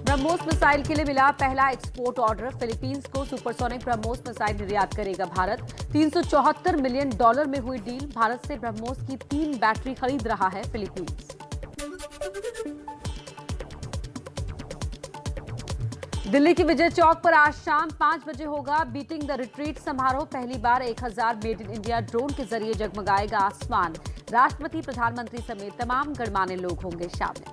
BrahMos missile के लिए मिला पहला एक्सपोर्ट ऑर्डर। फिलीपींस को सुपरसोनिक ब्रह्मोस मिसाइल निर्यात करेगा भारत। $374 मिलियन में हुई डील। भारत से ब्रह्मोस की 3 बैटरी खरीद रहा है फिलीपींस। दिल्ली की विजय चौक पर आज शाम 5 बजे होगा बीटिंग द रिट्रीट समारोह। पहली बार 1000 मेड इन इंडिया ड्रोन के जरिए जगमगाएगा आसमान। राष्ट्रपति, प्रधानमंत्री समेत तमाम गणमान्य लोग होंगे शामिल।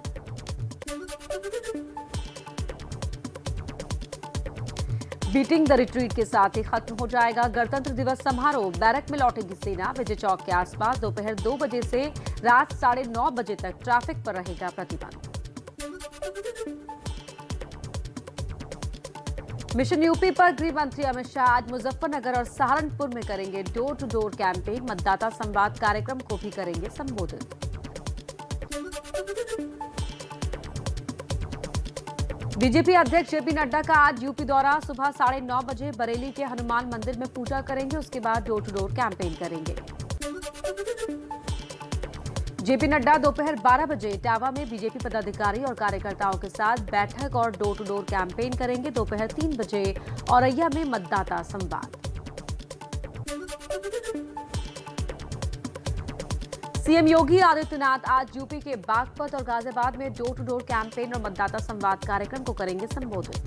बीटिंग द रिट्रीट के साथ ही खत्म हो जाएगा गणतंत्र दिवस समारोह। बैरक में लौटेगी सेना। विजय चौक के आसपास दोपहर 2 बजे से रात 9:30 बजे तक ट्रैफिक पर रहेगा प्रतिबंध। मिशन यूपी पर गृह मंत्री अमित शाह आज मुजफ्फरनगर और सहारनपुर में करेंगे डोर टू डोर कैंपेन। मतदाता संवाद कार्यक्रम को भी करेंगे संबोधित। बीजेपी अध्यक्ष जेपी नड्डा का आज यूपी दौरा। सुबह 9:30 बजे बरेली के हनुमान मंदिर में पूजा करेंगे। उसके बाद डोर टू डोर कैंपेन करेंगे। जेपी नड्डा दोपहर 12 बजे इटावा में बीजेपी पदाधिकारी और कार्यकर्ताओं के साथ बैठक और डोर टू डोर कैंपेन करेंगे। दोपहर 3 बजे औरैया में मतदाता संवाद। सीएम योगी आदित्यनाथ आज यूपी के बागपत और गाजियाबाद में डोर टू डोर कैंपेन और मतदाता संवाद कार्यक्रम को करेंगे संबोधित।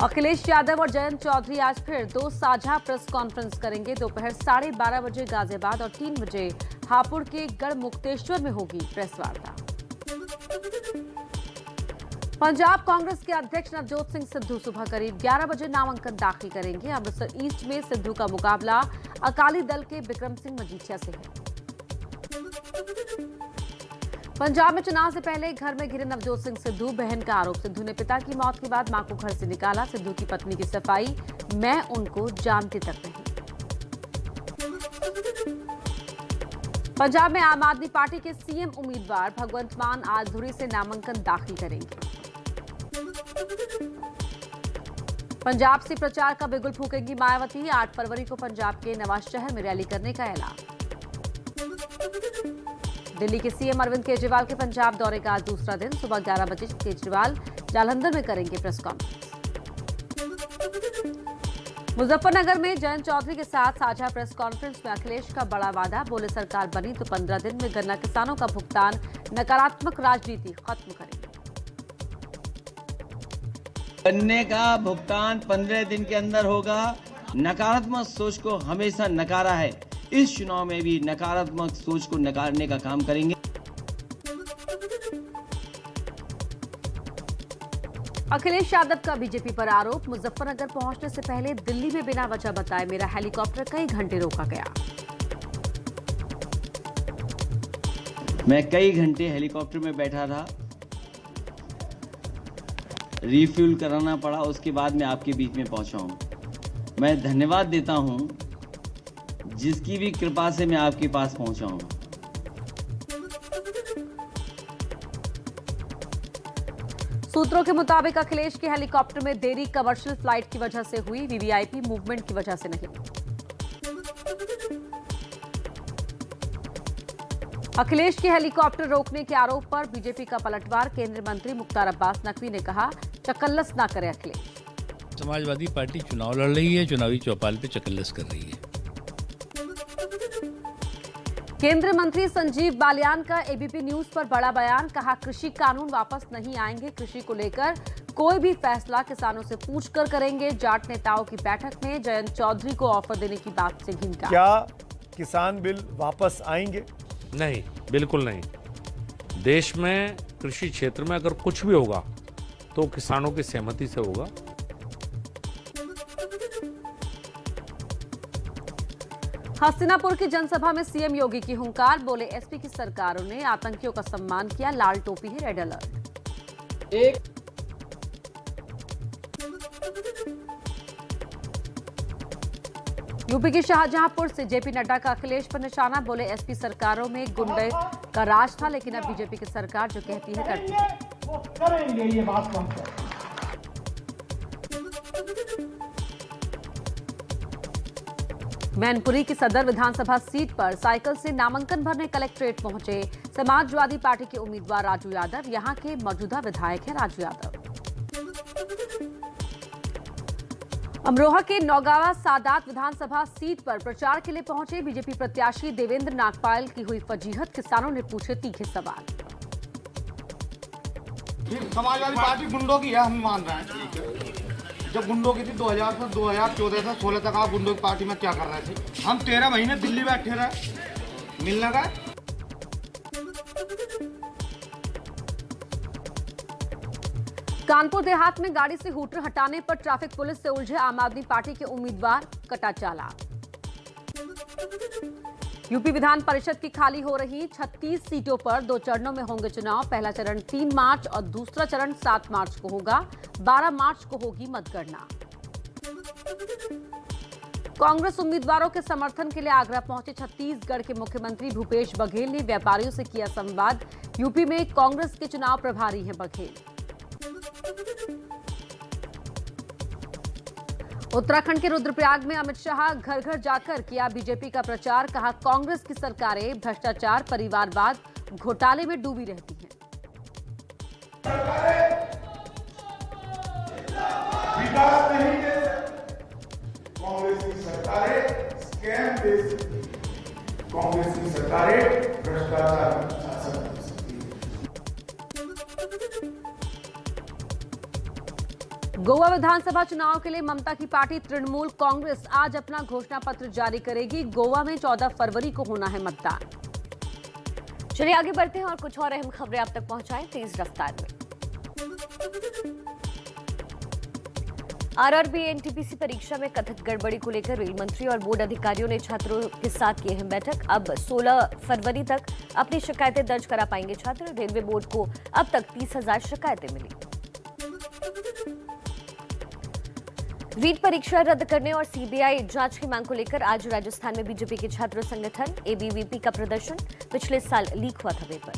अखिलेश यादव और जयंत चौधरी आज फिर 2 साझा प्रेस कॉन्फ्रेंस करेंगे। दोपहर 12:30 बजे गाजियाबाद और 3 बजे हापुड़ के गढ़मुक्तेश्वर में होगी प्रेस वार्ता। पंजाब कांग्रेस के अध्यक्ष नवजोत सिंह सिद्धू सुबह करीब 11 बजे नामांकन दाखिल करेंगे। अमृतसर ईस्ट में सिद्धू का मुकाबला अकाली दल के बिक्रम सिंह मजीठिया से है। पंजाब में चुनाव से पहले घर में घिरे नवजोत सिंह सिद्धू। बहन का आरोप, सिद्धू ने पिता की मौत के बाद मां को घर से निकाला। सिद्धू की पत्नी की सफाई, मैं उनको जानती तक नहीं। पंजाब में आम आदमी पार्टी के सीएम उम्मीदवार भगवंत मान आज धुरी से नामांकन दाखिल करेंगे। पंजाब से प्रचार का बिगुल फूकेंगी मायावती। 8 फरवरी को पंजाब के नवाज शहर में रैली करने का ऐलान। दिल्ली के सीएम अरविंद केजरीवाल के पंजाब दौरे का आज दूसरा दिन। सुबह 11 बजे केजरीवाल जालंधर में करेंगे प्रेस कॉन्फ्रेंस। मुजफ्फरनगर में जयंत चौधरी के साथ साझा प्रेस कॉन्फ्रेंस में अखिलेश का बड़ा वादा। बोले सरकार बनी तो 15 दिन में गन्ना किसानों का भुगतान। नकारात्मक राजनीति खत्म करेंगे। गन्ने का भुगतान 15 दिन के अंदर होगा। नकारात्मक सोच को हमेशा नकारा है। इस चुनाव में भी नकारात्मक सोच को नकारने का काम करेंगे। अखिलेश यादव का बीजेपी पर आरोप। मुजफ्फरनगर पहुंचने से पहले दिल्ली में बिना वजह बताए मेरा हेलीकॉप्टर कई घंटे रोका गया। मैं कई घंटे हेलीकॉप्टर में बैठा था, रिफ्यूल कराना पड़ा। उसके बाद मैं आपके बीच में पहुंचा हूं। मैं धन्यवाद देता हूं जिसकी भी कृपा से मैं आपके पास पहुंचा हूं। सूत्रों के मुताबिक अखिलेश के हेलीकॉप्टर में देरी कमर्शियल फ्लाइट की वजह से हुई, वीवीआईपी मूवमेंट की वजह से नहीं। अखिलेश के हेलीकॉप्टर रोकने के आरोप पर बीजेपी का पलटवार। केंद्रीय मंत्री मुख्तार अब्बास नकवी ने कहा चकल्लस ना करे अखिलेश। समाजवादी पार्टी चुनाव लड़ रही है, चुनावी चौपाल पे चकल्लस कर रही है। केंद्रीय मंत्री संजीव बालियान का एबीपी न्यूज पर बड़ा बयान। कहा कृषि कानून वापस नहीं आएंगे। कृषि को लेकर कोई भी फैसला किसानों से पूछकर करेंगे। जाट नेताओं की बैठक में जयंत चौधरी को ऑफर देने की बात से इनकार। क्या किसान बिल वापस आएंगे? नहीं, बिल्कुल नहीं। देश में कृषि क्षेत्र में अगर कुछ भी होगा तो किसानों की सहमति से होगा। हस्तिनापुर की जनसभा में सीएम योगी की हुंकार। बोले एसपी की सरकारों ने आतंकियों का सम्मान किया। लाल टोपी है रेड अलर्ट। यूपी की शाहजहांपुर से जेपी नड्डा का अखिलेश पर निशाना। बोले एसपी सरकारों में गुंडे का राज था, लेकिन अब बीजेपी की सरकार जो कहती है करती है। वो करेंगे, ये बात कौन सा? मैनपुरी की सदर विधानसभा सीट पर साइकिल से नामांकन भरने कलेक्ट्रेट पहुंचे समाजवादी पार्टी के उम्मीदवार राजू यादव। यहां के मौजूदा विधायक हैं राजू यादव। अमरोहा के नौगावा सादात विधानसभा सीट पर प्रचार के लिए पहुंचे बीजेपी प्रत्याशी देवेंद्र नागपाल की हुई फजीहत। किसानों ने पूछे तीखे सवाल। समाजवादी पार्टी गुंडों की है, हम मान रहे हैं। जब गुंडों की थी 2000 से 2014 से 16 तक आप गुंडों की पार्टी में क्या कर रहे थे? हम 13 महीने दिल्ली बैठे रहे, मिलने गए। कानपुर देहात में गाड़ी से हूटर हटाने पर ट्रैफिक पुलिस से उलझे आम आदमी पार्टी के उम्मीदवार कटा चालान। यूपी विधान परिषद की खाली हो रही 36 सीटों पर 2 चरणों में होंगे चुनाव। पहला चरण 3 मार्च और दूसरा चरण 7 मार्च को होगा। 12 मार्च को होगी मतगणना। कांग्रेस उम्मीदवारों के समर्थन के लिए आगरा पहुंचे छत्तीसगढ़ के मुख्यमंत्री भूपेश बघेल ने व्यापारियों से किया संवाद। यूपी में कांग्रेस के चुनाव प्रभारी हैं बघेल। उत्तराखंड के रुद्रप्रयाग में अमित शाह घर घर जाकर किया बीजेपी का प्रचार। कहा कांग्रेस की सरकारें भ्रष्टाचार, परिवारवाद, घोटाले में डूबी रहती हैं। विकास नहीं दे सकती कांग्रेस की सरकारें, स्कैम दे सकती कांग्रेस की सरकारें, भ्रष्टाचार की शासन दे सकती। गोवा विधानसभा चुनाव के लिए ममता की पार्टी तृणमूल कांग्रेस आज अपना घोषणा पत्र जारी करेगी। गोवा में 14 फरवरी को होना है मतदान। चलिए आगे बढ़ते हैं और कुछ और अहम खबरें आप तक पहुंचाएं तेज रफ्तार में। आरआरबी एनटीपीसी परीक्षा में कथित गड़बड़ी को लेकर रेल मंत्री और बोर्ड अधिकारियों ने छात्रों के साथ की अहम बैठक। अब 16 फरवरी तक अपनी शिकायतें दर्ज करा पाएंगे छात्र। रेलवे बोर्ड को अब तक 30,000 शिकायतें मिली। रीट परीक्षा रद्द करने और सीबीआई जांच की मांग को लेकर आज राजस्थान में बीजेपी के छात्र संगठन एबीवीपी का प्रदर्शन। पिछले साल लीक हुआ था पेपर।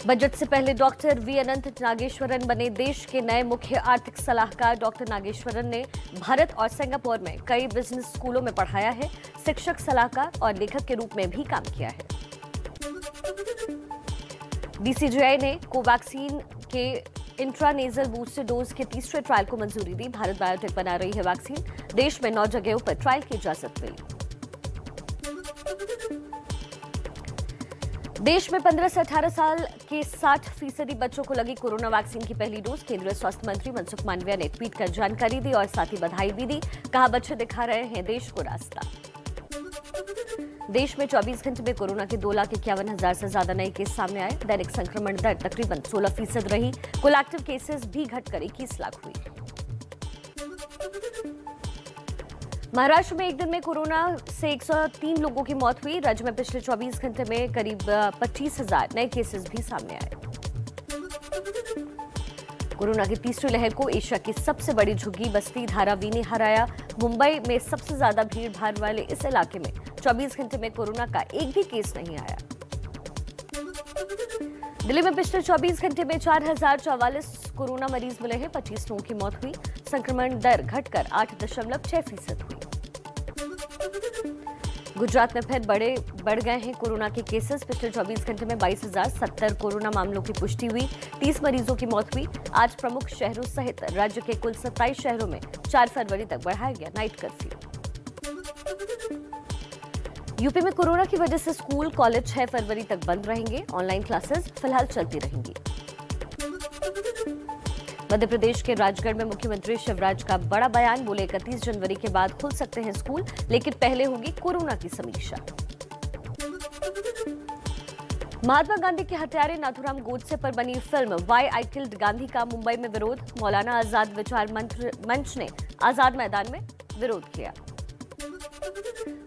बजट से पहले डॉक्टर वी अनंत नागेश्वरन बने देश के नए मुख्य आर्थिक सलाहकार। डॉक्टर नागेश्वरन ने भारत और सिंगापुर में कई बिजनेस स्कूलों में पढ़ाया है। शिक्षक, सलाहकार और लेखक के रूप में भी काम किया है। डीसीजीआई ने कोवैक्सीन के इंट्रानेजल बूस्टर डोज के तीसरे ट्रायल को मंजूरी दी। भारत बायोटेक बना रही है वैक्सीन। देश में 9 जगहों पर ट्रायल की इजाजत मिली। देश में 15 से 18 साल के 60% बच्चों को लगी कोरोना वैक्सीन की पहली डोज। केंद्रीय स्वास्थ्य मंत्री मनसुख मांडविया ने ट्वीट कर जानकारी दी और साथ ही बधाई भी दी। कहा बच्चे दिखा रहे हैं देश को रास्ता। देश में 24 घंटे में कोरोना के 2,51,000 से ज्यादा नए केस सामने आए। दैनिक संक्रमण दर तकरीबन 16% रही। कुल एक्टिव केसेस भी घटकर 21 लाख हुई। महाराष्ट्र में एक दिन में कोरोना से 103 लोगों की मौत हुई। राज्य में पिछले 24 घंटे में करीब 25,000 नए केसेस भी सामने आए। कोरोना की तीसरी लहर को एशिया की सबसे बड़ी झुग्गी बस्ती धारावी ने हराया। मुंबई में सबसे ज्यादा भीड़ भाड़ वाले इस इलाके में 24 घंटे में कोरोना का एक भी केस नहीं आया। दिल्ली में पिछले 24 घंटे में 4,044 कोरोना मरीज मिले हैं। 25 लोगों की मौत हुई। संक्रमण दर घटकर 8.6% हुई। गुजरात में फिर बढ़ गए हैं कोरोना के केसेस। पिछले 24 घंटे में 22,070 कोरोना मामलों की पुष्टि हुई। 30 मरीजों की मौत हुई। आज प्रमुख शहरों सहित राज्य के कुल 27 शहरों में 4 फरवरी तक बढ़ाया गया नाइट कर्फ्यू। यूपी में कोरोना की वजह से स्कूल, कॉलेज 6 फरवरी तक बंद रहेंगे। ऑनलाइन क्लासेस फिलहाल चलती रहेंगी। मध्य प्रदेश के राजगढ़ में मुख्यमंत्री शिवराज का बड़ा बयान। बोले 31 जनवरी के बाद खुल सकते हैं स्कूल, लेकिन पहले होगी कोरोना की समीक्षा। महात्मा गांधी के हत्यारे नाथूराम गोडसे पर बनी film why I killed Gandhi का मुंबई में विरोध। मौलाना आजाद विचार मंच ने आजाद मैदान में विरोध किया।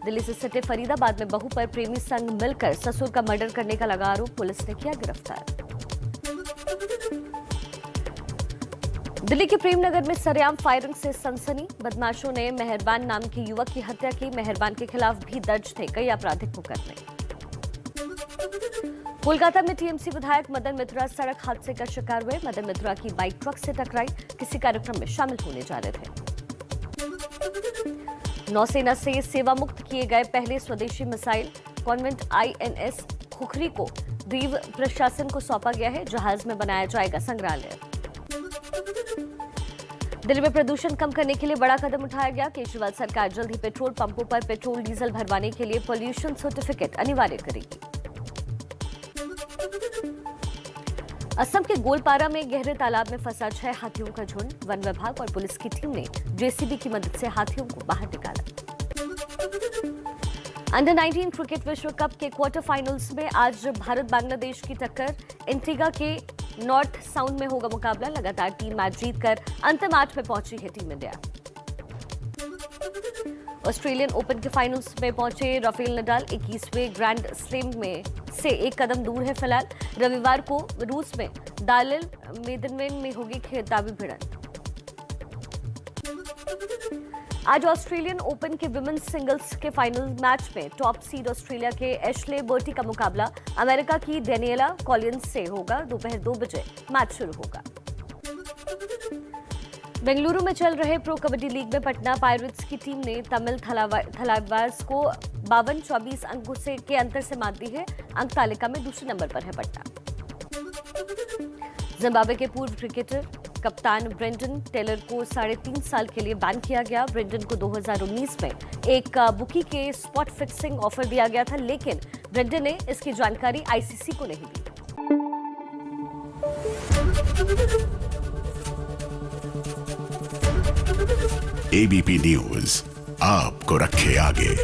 दिल्ली से सटे फरीदाबाद में बहू पर प्रेमी संग मिलकर ससुर का मर्डर करने का लगा आरोप। पुलिस ने किया गिरफ्तार। दिल्ली के प्रेमनगर में सरेआम फायरिंग से सनसनी। बदमाशों ने मेहरबान नाम के युवक की हत्या की। मेहरबान के खिलाफ भी दर्ज थे कई आपराधिक मुकदमे। कोलकाता में टीएमसी विधायक मदन मित्रा सड़क हादसे का शिकार हुए। मदन मित्रा की बाइक ट्रक से टकराई। किसी कार्यक्रम में शामिल होने जा रहे थे। नौसेना से सेवा मुक्त किए गए पहले स्वदेशी मिसाइल कॉन्वेंट INS खुखरी को द्वीप प्रशासन को सौंपा गया है। जहाज में बनाया जाएगा संग्रहालय। दिल्ली में प्रदूषण कम करने के लिए बड़ा कदम उठाया गया। केजरीवाल सरकार जल्द ही पेट्रोल पंपों पर पेट्रोल डीजल भरवाने के लिए पोल्यूशन सर्टिफिकेट अनिवार्य करेगी। असम के गोलपारा में गहरे तालाब में फंसा 6 हाथियों का झुंड। वन विभाग और पुलिस की टीम ने JCB की मदद से हाथियों को बाहर निकाला। अंडर 19 क्रिकेट विश्व कप के क्वार्टर फाइनल्स में आज भारत बांग्लादेश की टक्कर। इंट्रिगा के नॉर्थ साउंड में होगा मुकाबला। लगातार 3 मैच जीतकर अंतिम 8 में पहुंची है टीम इंडिया। ऑस्ट्रेलियन ओपन के फाइनल्स में पहुंचे राफेल नडाल 21वें ग्रैंड स्लैम में से एक कदम दूर है फिलहाल। रविवार को रूस में दालिल मेदनवेन में होगी खिताबी भिड़ंत। आज ऑस्ट्रेलियन ओपन के विमेंस सिंगल्स के फाइनल मैच में टॉप सीड ऑस्ट्रेलिया के एशले बर्टी का मुकाबला अमेरिका की डेनियला कॉलिंस से होगा। दोपहर 2 बजे मैच शुरू होगा। बेंगलुरु में चल रहे प्रो कबड्डी लीग में पटना पायरेट्स की टीम ने तमिल थलाइवास को 52-24 अंकों से के अंतर से मात दी है। अंक तालिका में दूसरे नंबर पर है पटना। जिम्बाब्वे के पूर्व क्रिकेटर कप्तान ब्रेंडन टेलर को 3.5 साल के लिए बैन किया गया। ब्रेंडन को 2019 में एक बुकी के स्पॉट फिक्सिंग ऑफर दिया गया था, लेकिन ब्रेंडन ने इसकी जानकारी ICC को नहीं दी। ABP न्यूज आपको रखे आगे।